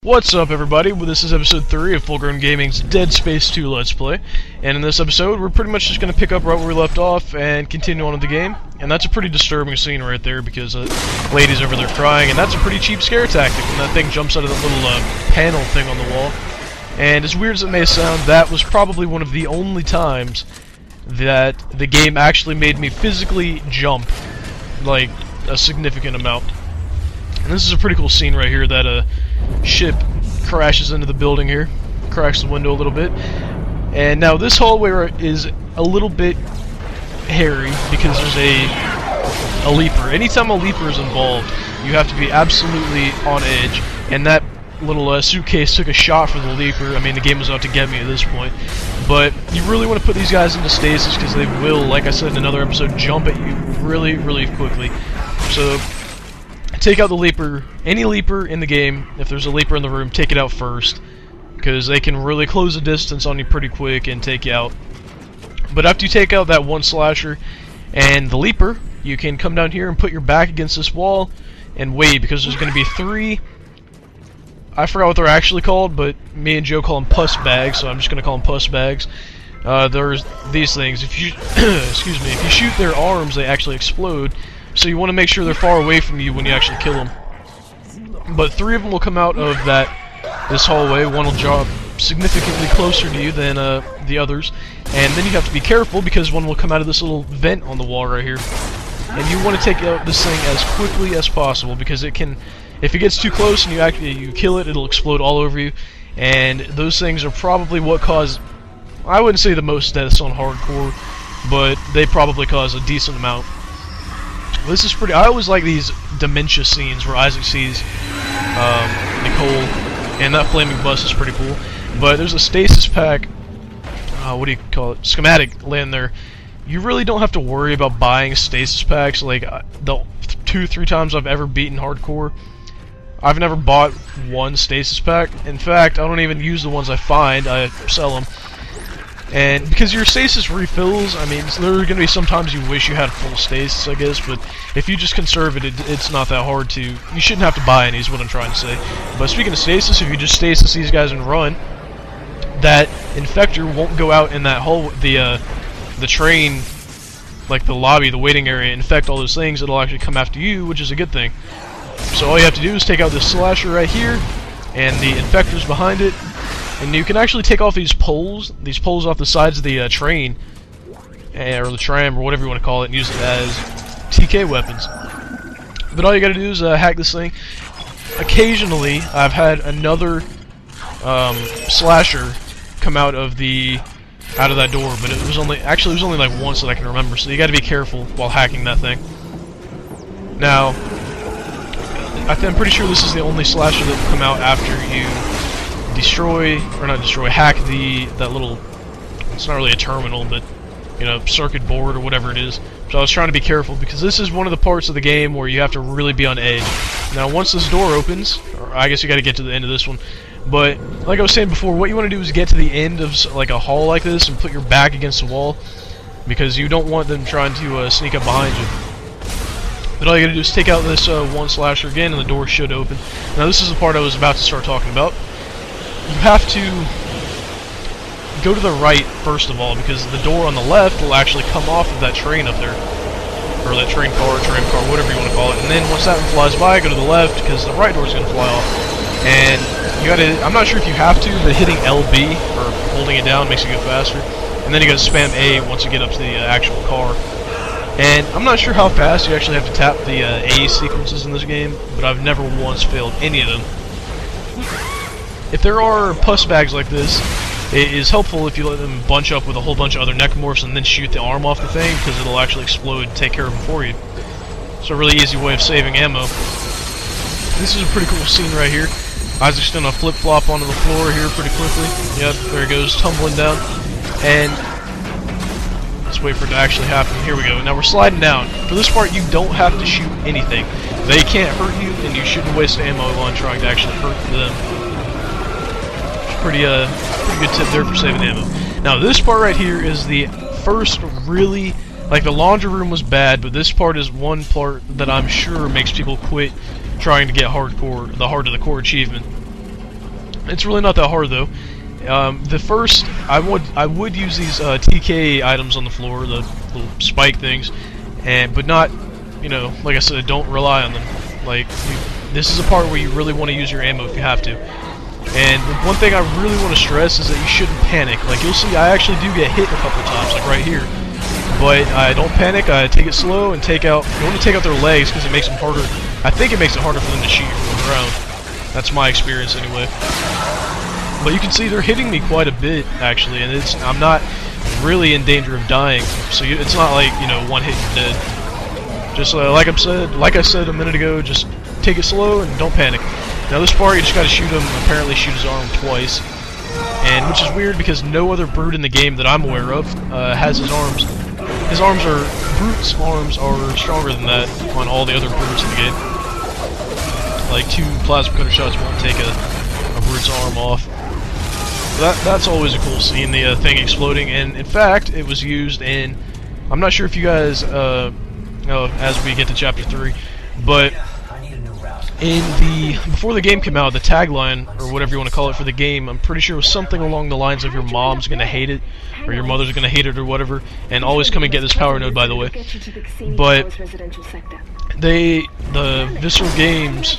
What's up, everybody? Well, this is episode 3 of Full Grown Gaming's Dead Space 2 Let's Play. And in this episode, we're pretty much just going to pick up right where we left off and continue on with the game. And that's a pretty disturbing scene right there because lady's over there crying, and that's a pretty cheap scare tactic. And that thing jumps out of that little panel thing on the wall. And as weird as it may sound, that was probably one of the only times that the game actually made me physically jump, like, a significant amount. And this is a pretty cool scene right here that ship crashes into the building here, cracks the window a little bit. And now this hallway is a little bit hairy because there's a leaper. Anytime a leaper is involved, you have to be absolutely on edge. And that little suitcase took a shot for the leaper. I mean, the game was out to get me at this point. But you really want to put these guys into stasis because they will, like I said in another episode, jump at you really, really quickly. So take out the leaper, any leaper in the game. If there's a leaper in the room, take it out first, because they can really close the distance on you pretty quick and take you out. But after you take out that one slasher and the leaper, you can come down here and put your back against this wall and wait, because there's going to be 3, I forgot what they're actually called, but me and Joe call them pus bags, so I'm just going to call them pus bags. There's these things. If you excuse me, if you shoot their arms, they actually explode. So you want to make sure they're far away from you when you actually kill them. But 3 of them will come out of this hallway. One will drop significantly closer to you than the others. And then you have to be careful because one will come out of this little vent on the wall right here. And you want to take out this thing as quickly as possible because it can, if it gets too close and you kill it, it'll explode all over you. And those things are probably what cause, I wouldn't say the most deaths on hardcore, but they probably cause a decent amount. This is pretty. I always like these dementia scenes where Isaac sees Nicole, and that flaming bus is pretty cool. But there's a stasis pack, what do you call it? Schematic laying there. You really don't have to worry about buying stasis packs. Like the 2-3 times I've ever beaten hardcore, I've never bought one stasis pack. In fact, I don't even use the ones I find. I sell them. And because your stasis refills, I mean, there are going to be sometimes you wish you had full stasis, I guess, but if you just conserve it, it's not that hard to. You shouldn't have to buy any, is what I'm trying to say. But speaking of stasis, if you just stasis these guys and run, that infector won't go out in that hole, the train, like the lobby, the waiting area, infect all those things. It'll actually come after you, which is a good thing. So all you have to do is take out this slasher right here, and the infectors behind it. And you can actually take off these poles off the sides of the train, or the tram, or whatever you want to call it, and use it as TK weapons. But all you gotta do is hack this thing. Occasionally, I've had another slasher come out of that door, but it was only like once that I can remember. So you gotta be careful while hacking that thing. Now, I'm pretty sure this is the only slasher that will come out after you hack that little, it's not really a terminal, but, you know, circuit board or whatever it is. So I was trying to be careful because this is one of the parts of the game where you have to really be on edge. Now once this door opens, or I guess you gotta get to the end of this one, but like I was saying before, what you want to do is get to the end of like a hall like this and put your back against the wall, because you don't want them trying to sneak up behind you. But all you gotta do is take out this one slasher again and the door should open. Now this is the part I was about to start talking about. You have to go to the right first of all, because the door on the left will actually come off of that train up there, or that tram car, whatever you want to call it. And then once that one flies by, go to the left, because the right door is going to fly off. And you gotta, I'm not sure if you have to, but hitting LB or holding it down makes you go faster. And then you gotta spam A once you get up to the actual car. And I'm not sure how fast you actually have to tap the A sequences in this game, but I've never once failed any of them. If there are pus bags like this, it is helpful if you let them bunch up with a whole bunch of other necromorphs and then shoot the arm off the thing, because it'll actually explode and take care of them for you. It's a really easy way of saving ammo. This is a pretty cool scene right here. Isaac's gonna flip-flop onto the floor here pretty quickly. Yep, there he goes, tumbling down. And let's wait for it to actually happen. Here we go. Now we're sliding down. For this part, you don't have to shoot anything. They can't hurt you, and you shouldn't waste ammo on trying to actually hurt them. Pretty good tip there for saving ammo. Now this part right here is the first really, like the laundry room was bad, but this part is one part that I'm sure makes people quit trying to get hardcore, the hard to the core achievement. It's really not that hard though. The first, I would use these TK items on the floor, the little spike things, but not, you know, like I said, don't rely on them. Like, this is a part where you really want to use your ammo if you have to. And the one thing I really want to stress is that you shouldn't panic. Like, you'll see, I actually do get hit a couple times, like right here. But I don't panic, I take it slow and take out, you want to take out their legs because it makes them harder. I think it makes it harder for them to shoot you from the ground. That's my experience anyway. But you can see they're hitting me quite a bit, actually, and I'm not really in danger of dying. So it's not like, you know, one hit you're dead. Just like I said a minute ago, just take it slow and don't panic. Now this part, you just gotta shoot him, apparently shoot his arm twice. And which is weird because no other brute in the game that I'm aware of has his arms. His arms are, Brute's arms are stronger than that on all the other brutes in the game. Like 2 plasma cutter shots won't take a brute's arm off. That's always a cool scene, the thing exploding, and in fact, it was used in, I'm not sure if you guys, as we get to chapter 3, but before the game came out, the tagline, or whatever you want to call it for the game, I'm pretty sure it was something along the lines of your mom's gonna hate it, or your mother's gonna hate it, or whatever, and always come and get this power node, by the way. But the Visceral Games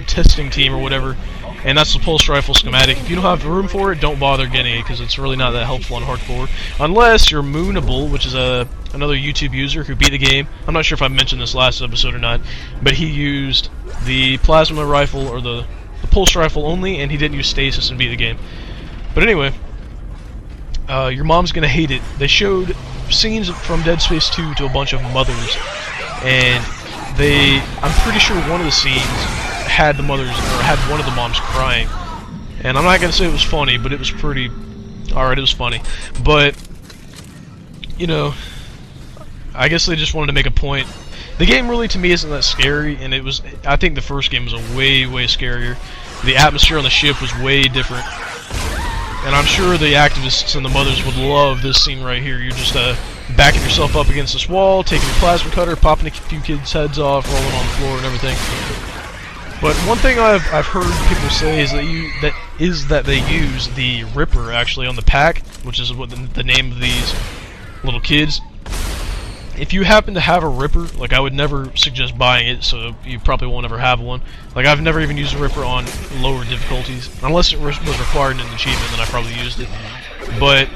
testing team, or whatever, and that's the pulse rifle schematic. If you don't have room for it, don't bother getting it, because it's really not that helpful on hardcore. Unless you're Moonable, which is another YouTube user who beat the game. I'm not sure if I mentioned this last episode or not, but he used the plasma rifle, or the pulse rifle only, and he didn't use stasis and beat the game. But anyway, your mom's gonna hate it. They showed scenes from Dead Space 2 to a bunch of mothers, and I'm pretty sure one of the scenes had the mothers, or had one of the moms crying. And I'm not gonna say it was funny, but it was pretty, alright, it was funny. But, you know, I guess they just wanted to make a point. The game really, to me, isn't that scary, and I think the first game was way scarier. The atmosphere on the ship was way different. And I'm sure the activists and the mothers would love this scene right here. You're just backing yourself up against this wall, taking your plasma cutter, popping a few kids' heads off, rolling on the floor and everything. But one thing I've heard people say is that they use the Ripper actually on the pack, which is what the name of these little kids. If you happen to have a Ripper, like, I would never suggest buying it, so you probably won't ever have one. Like, I've never even used a Ripper on lower difficulties, unless it was required in an achievement, then I probably used it. But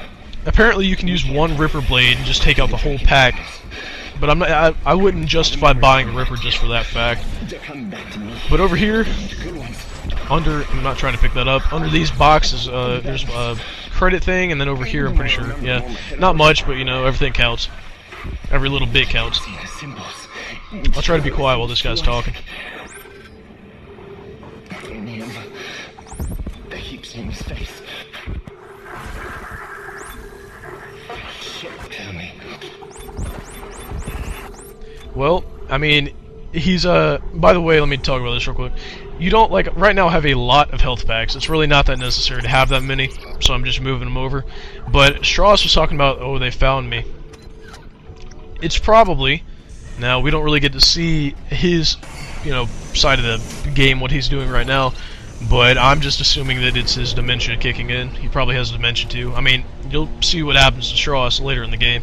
apparently you can use one Ripper blade and just take out the whole pack. But I wouldn't justify buying a Ripper just for that fact. But over here, I'm not trying to pick that up, under these boxes, there's a credit thing, and then over here, I'm pretty sure, yeah, not much, but you know, everything counts. Every little bit counts. I'll try to be quiet while this guy's talking. They keep seeing his face. Shit, tell me. Well, I mean, he's by the way, let me talk about this real quick. You don't, like, right now have a lot of health packs. It's really not that necessary to have that many, so I'm just moving them over. But Strauss was talking about, oh, they found me. It's probably, now we don't really get to see his, you know, side of the game, what he's doing right now, but I'm just assuming that it's his dementia kicking in. He probably has dementia too. I mean, you'll see what happens to Strauss later in the game.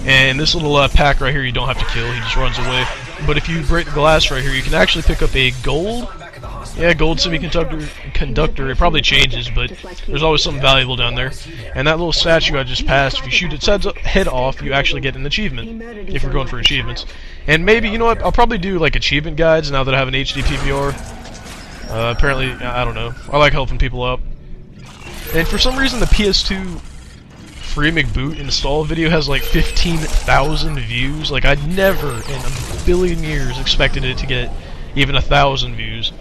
And this little pack right here you don't have to kill, he just runs away. But if you break the glass right here, you can actually pick up a gold semiconductor. It probably changes, but there's always something valuable down there. And that little statue I just passed, if you shoot its head off, you actually get an achievement, if you're going for achievements. And maybe, you know what, I'll probably do like achievement guides now that I have an HD PVR. Apparently, I don't know, I like helping people out. And for some reason the PS2 free McBoot install video has like 15,000 views. Like, I'd never in a billion years expected it to get even 1,000 views.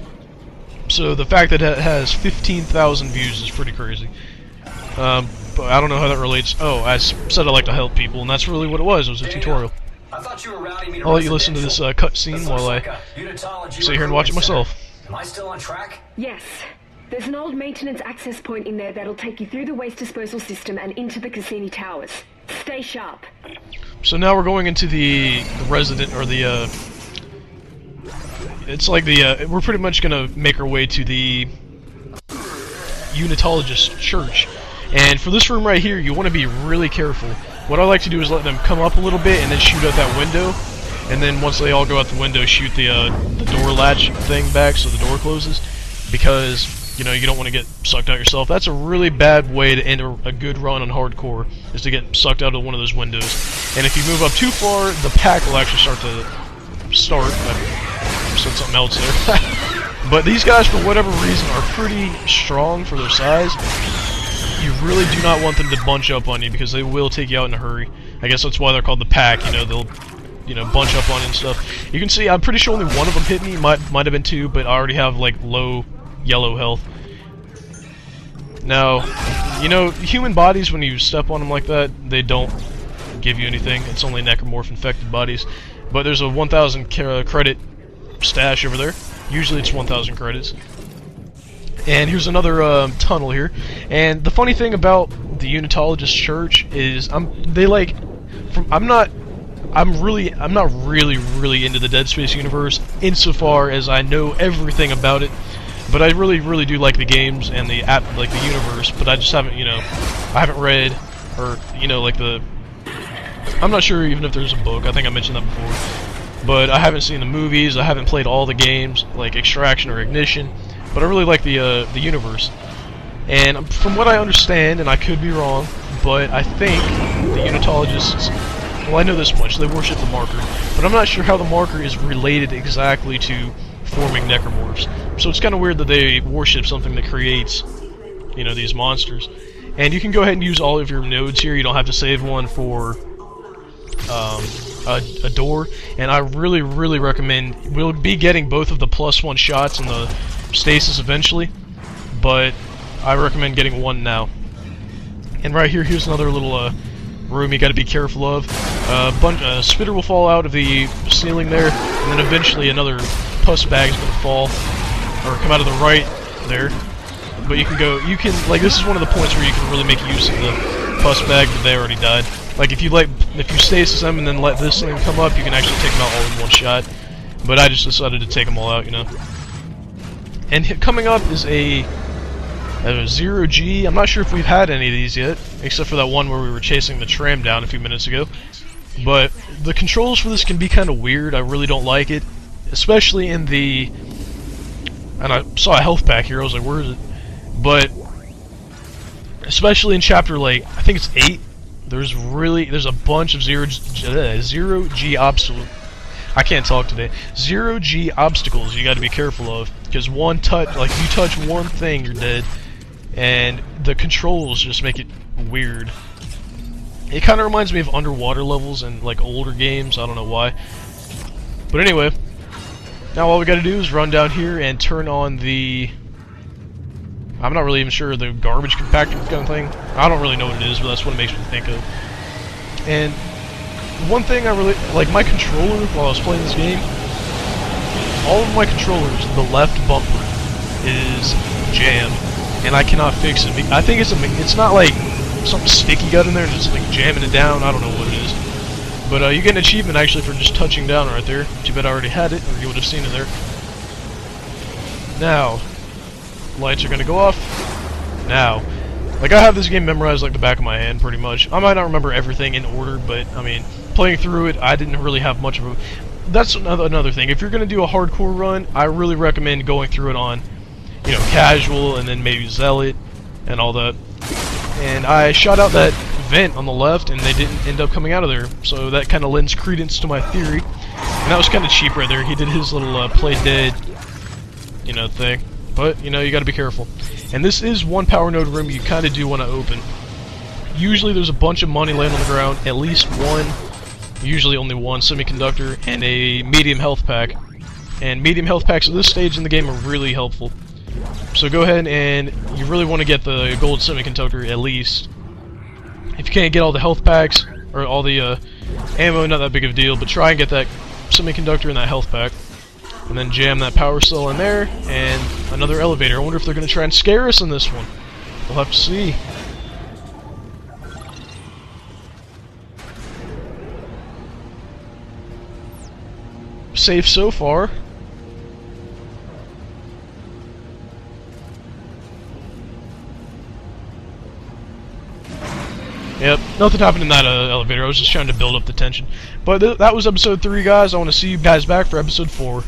So the fact that it has 15,000 views is pretty crazy. But I don't know how that relates. Oh, I said I like to help people, and that's really what it was. It was a tutorial. I'll let you listen to this cutscene while I sit here and watch it myself. Am I still on track? Yes. There's an old maintenance access point in there that'll take you through the waste disposal system and into the Cassini Towers. Stay sharp. So now we're going into the resident, or the, it's like the, we're pretty much gonna make our way to the Unitologist church. And for this room right here, you want to be really careful. What I like to do is let them come up a little bit and then shoot out that window. And then once they all go out the window, shoot the door latch thing back so the door closes. Because, you know, you don't want to get sucked out yourself. That's a really bad way to end a good run on hardcore, is to get sucked out of one of those windows. And if you move up too far, the pack will actually start. I said something else there. But these guys, for whatever reason, are pretty strong for their size. You really do not want them to bunch up on you, because they will take you out in a hurry. I guess that's why they're called the pack. You know, they'll, you know, bunch up on you and stuff. You can see, I'm pretty sure only one of them hit me. Might have been two, but I already have like low yellow health. Now, you know, human bodies, when you step on them like that, they don't give you anything. It's only necromorph infected bodies. But there's a 1,000 credit stash over there. Usually it's 1,000 credits. And here's another tunnel here. And the funny thing about the Unitologist Church is I'm not really into the Dead Space universe insofar as I know everything about it. But I really do like the games and the universe. But I just haven't, you know, I haven't read, or, you know, like I'm not sure even if there's a book. I think I mentioned that before. But I haven't seen the movies. I haven't played all the games, like Extraction or Ignition. But I really like the universe. And from what I understand, and I could be wrong, but I think the Unitologists, well, I know this much, they worship the marker. But I'm not sure how the marker is related exactly to forming necromorphs. So it's kind of weird that they worship something that creates, you know, these monsters. And you can go ahead and use all of your nodes here. You don't have to save one for a door. And I really recommend, we'll be getting both of the +1 shots and the stasis eventually, but I recommend getting one now. And right here, here's another little room you got to be careful of. Spitter will fall out of the ceiling there, and then eventually another pus bag is going to fall, or come out of the right there. But you can, like, this is one of the points where you can really make use of the pus bag, but they already died. Like, if you stasis them and then let this thing come up, you can actually take them out all in one shot. But I just decided to take them all out, you know. And coming up is a 0G. I'm not sure if we've had any of these yet, except for that one where we were chasing the tram down a few minutes ago. But the controls for this can be kind of weird. I really don't like it, especially in the... And I saw a health pack here. I was like, where is it? But especially in chapter, like, I think it's 8. There's a bunch of 0G obstacles. I can't talk today. 0G obstacles you got to be careful of, because one touch, like, you touch one thing, you're dead. And the controls just make it weird. It kind of reminds me of underwater levels in, like, older games. I don't know why. But anyway, now all we got to do is run down here and turn on the... I'm not really even sure, the garbage compactor kind of thing. I don't really know what it is, but that's what it makes me think of. And one thing I really like, my controller while I was playing this game, all of my controllers, the left bumper is jammed, and I cannot fix it. I think it's not like something sticky got in there, just like jamming it down. I don't know what it is. But you get an achievement actually for just touching down right there. Too bad I already had it, or you would have seen it there. Now, lights are gonna go off. Now, like, I have this game memorized like the back of my hand, pretty much. I might not remember everything in order, but I mean, playing through it, I didn't really have much of a... That's another thing. If you're gonna do a hardcore run, I really recommend going through it on, you know, casual, and then maybe zealot, and all that. And I shot out that vent on the left, and they didn't end up coming out of there, so that kind of lends credence to my theory. And that was kind of cheap right there. He did his little play dead, you know, thing. But, you know, you gotta be careful. And this is one power node room you kind of do want to open. Usually there's a bunch of money laying on the ground, at least one, usually only one semiconductor, and a medium health pack. And medium health packs at this stage in the game are really helpful. So go ahead, and you really want to get the gold semiconductor at least. If you can't get all the health packs, or all the ammo, not that big of a deal, but try and get that semiconductor in that health pack. And then jam that power cell in there, and another elevator. I wonder if they're going to try and scare us in this one. We'll have to see. Safe so far. Yep, nothing happened in that elevator. I was just trying to build up the tension. But that was episode 3, guys. I want to see you guys back for episode 4.